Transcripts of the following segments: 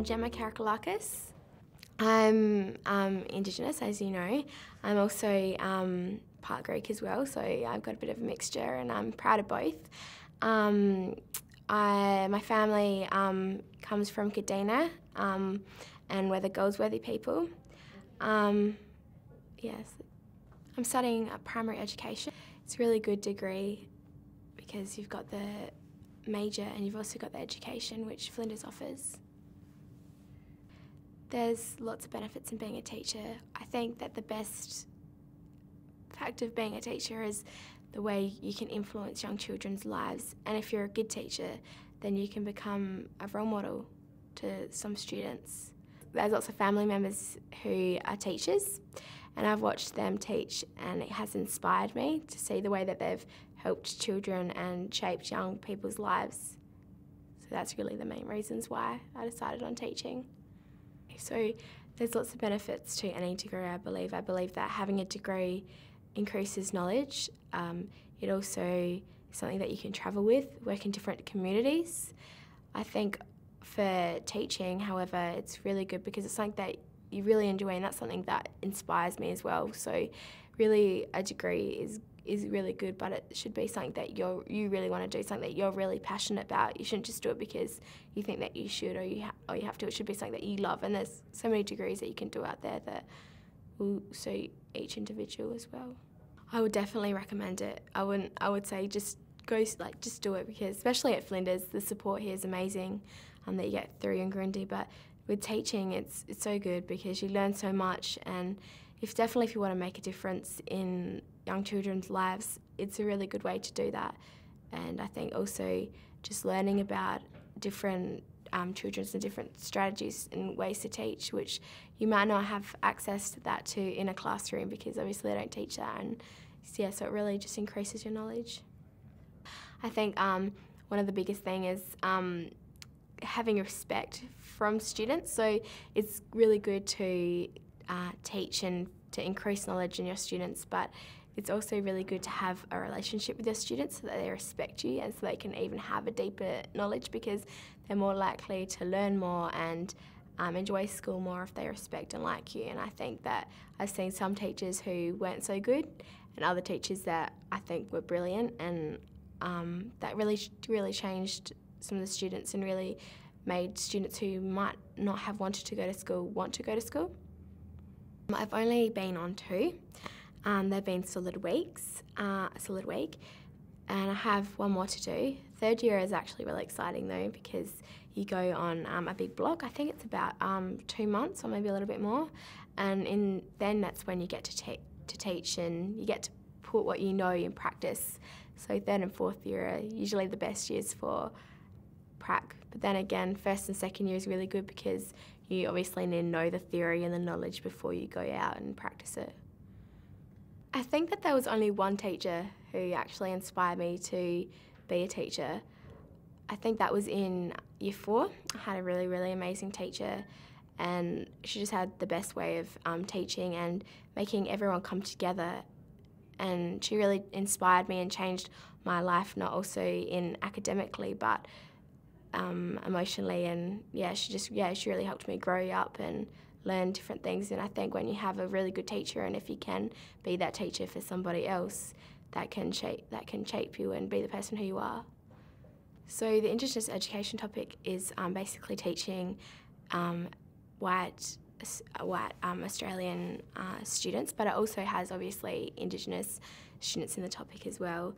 Jemma Karakoulakis. I'm Indigenous, as you know. I'm also part Greek as well, so I've got a bit of a mixture, and I'm proud of both. My family comes from Kadina, and we're the Goldsworthy people. Yes, I'm studying primary education. It's a really good degree because you've got the major and you've also got the education which Flinders offers. There's lots of benefits in being a teacher. I think that the best fact of being a teacher is the way you can influence young children's lives, and if you're a good teacher then you can become a role model to some students. There's lots of family members who are teachers, and I've watched them teach, and it has inspired me to see the way that they've helped children and shaped young people's lives. So that's really the main reasons why I decided on teaching. So there's lots of benefits to any degree, I believe. I believe that having a degree increases knowledge. It also is something that you can travel with, work in different communities. I think for teaching, however, it's really good because it's something that you really enjoy, and that's something that inspires me as well. So really a degree is really good, but it should be something that you really want to do, something that you're really passionate about. You shouldn't just do it because you think that you should or you have to. It should be something that you love, and there's so many degrees that you can do out there that will suit each individual as well. I would definitely recommend it. I would say just do it, because especially at Flinders, the support here is amazing that you get through Grundy. But with teaching, it's so good because you learn so much, and if you want to make a difference in young children's lives, it's a really good way to do that. And I think also just learning about different children's and different strategies and ways to teach, which you might not have access to that in a classroom, because obviously they don't teach that, and yeah, so it really just increases your knowledge. I think one of the biggest things is having respect from students. So it's really good to teach and to increase knowledge in your students, but it's also really good to have a relationship with your students so that they respect you and so they can even have a deeper knowledge, because they're more likely to learn more and enjoy school more if they respect and like you. And I think that I've seen some teachers who weren't so good and other teachers that I think were brilliant, and that really changed some of the students and really made students who might not have wanted to go to school want to go to school. I've only been on 2. They've been solid week, and I have one more to do. Third year is actually really exciting though, because you go on a big block. I think it's about 2 months or maybe a little bit more, and then that's when you get to teach and you get to put what you know in practice. So third and fourth year are usually the best years for prac. But then again, first and second year is really good because you obviously need to know the theory and the knowledge before you go out and practice it. I think that there was only one teacher who actually inspired me to be a teacher. I think that was in year 4. I had a really, really amazing teacher, and she just had the best way of teaching and making everyone come together. And she really inspired me and changed my life, not also in academically, but emotionally. And she really helped me grow up and learn different things. And I think when you have a really good teacher, and if you can be that teacher for somebody else, that can shape you and be the person who you are. So the Indigenous education topic is basically teaching white Australian students, but it also has obviously Indigenous students in the topic as well.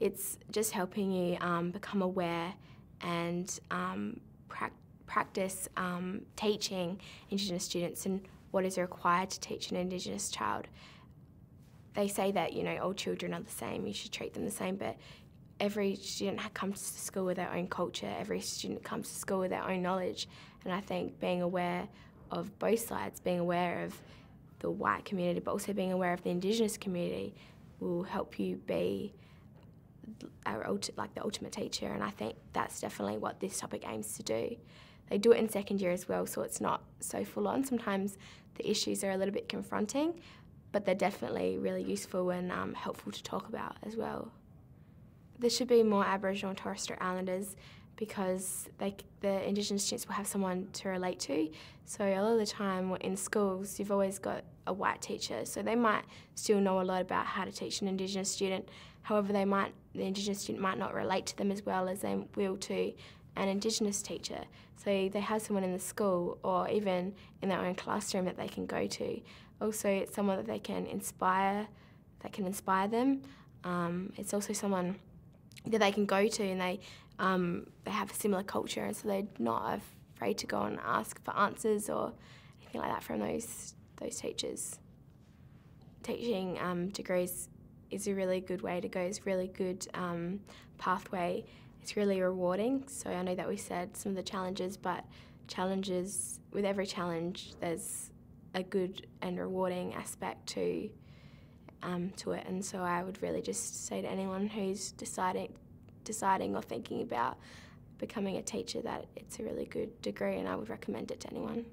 It's just helping you become aware and practice teaching Indigenous students and what is required to teach an Indigenous child. They say that, all children are the same, you should treat them the same, but every student comes to school with their own culture, every student comes to school with their own knowledge, and I think being aware of both sides, being aware of the white community but also being aware of the Indigenous community will help you be the ultimate teacher, and I think that's definitely what this topic aims to do. They do it in second year as well, so it's not so full on. Sometimes the issues are a little bit confronting, but they're definitely really useful and helpful to talk about as well. There should be more Aboriginal and Torres Strait Islanders because the Indigenous students will have someone to relate to. So a lot of the time in schools, you've always got a white teacher, so they might still know a lot about how to teach an Indigenous student. However, the Indigenous student might not relate to them as well as they will to an Indigenous teacher. So they have someone in the school or even in their own classroom that they can go to. Also, it's someone that they can inspire, that can inspire them. It's also someone that they can go to, and they have a similar culture, and so they're not afraid to go and ask for answers or anything like that from those teachers. Teaching degrees is a really good way to go. It's a really good pathway. It's really rewarding. So I know that we said some of the challenges, but with every challenge, there's a good and rewarding aspect to it. And so I would really just say to anyone who's deciding or thinking about becoming a teacher that it's a really good degree, and I would recommend it to anyone.